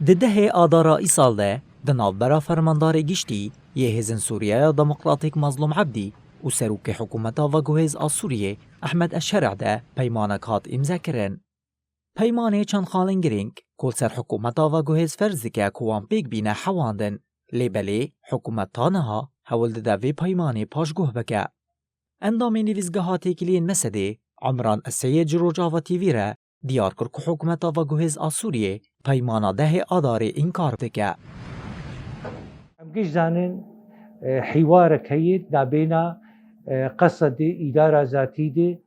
ددهê adara Îsalê di navbera fermandarê giştî yê Hêzên Sûriya Demokratîk Mazlûm Ebdî û serokê hikûmeta Veguhêz a Sûriyê Ehmed Eşşerê de peymanek hat îmzekirin. Peymanê çandxalên girîng ku ser hikûmeta Veguhêz ferz dike ku wan pêk bîne hewandin, lêbelê hikûmet ta niha hewl dide vê peymanê paşguh bike. Endamê nivîzgeha têkiliyên Mesedê, Emran Eseyê ji Rojava TV re diyar kir ku hikûmeta Veguhêz a Sûriyê peymana dehê adarê înkar dike. Em giş zanin hîwarek heye nabêna qesedê îdara zatî de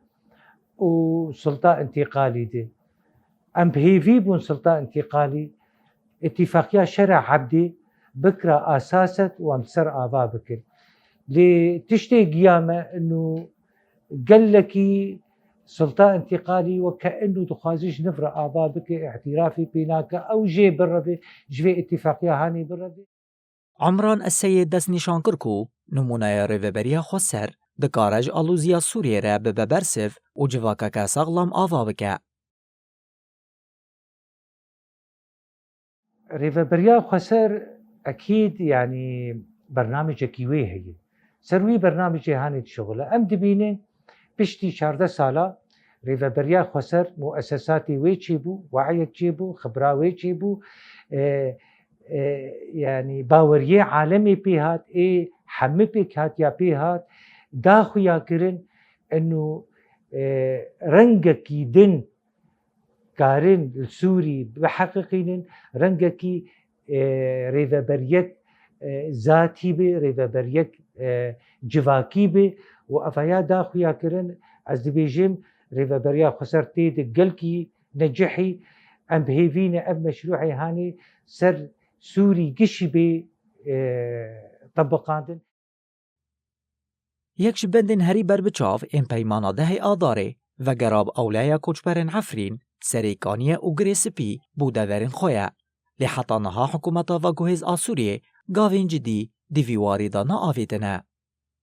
û sulta intîqalî de. Em pêvî bûn sulta intîqalî îtîfaqiya şerê Ebdî bikira asaset û em ser ava bikin. Lê tiştê giya me inû gelekî sulta intîqalî weke inû dixwazî ji nif re ava bike ihtirafê pê nake ew jê bireve ji vê îtîfaqiya hanê bireve. Emran Eseyê dest nîşan kir ku nûmuneya rêveberiya xwe ser dikare ji alûziya Sûriyê re bibe bersiv û civakeke sexlam ava bike. Rêveberiya xwe ser ekîd yanî bernamecekî wê heye. Ser wî bernamecê hanê dişuxile. Em dibînin piştî 14 sala rêveberiya xwe ser muessesatê wê çêbû, weyek çêbû, xibra wê çêbû, yanî baweriyê alemê pê hat, ê hemû pêk hatiya pê hat, daxuya kirin inû rengekî din karin li Sûrî biheqiqînin, rengekî rêveberiyek zatî bê, rêveberiyek civakî bê û ev daxuya kirin. Ez dibêjim rêveberiya xwe ser tê de gelkî necihî em bihêvîne ev meşruعê hanê ser Sûrî gişî bê tebiqandin. Yek ji bendên herî berbiçav ên peymana dehê adarê vegerab ewleya koçberên Efrîn, Serêkaniyê û Girê Spî bû deverên xwe ye. Lê heta niha hikûmeta Veguhêz a Sûriyê gavên cidî di vî warî de neavêtine.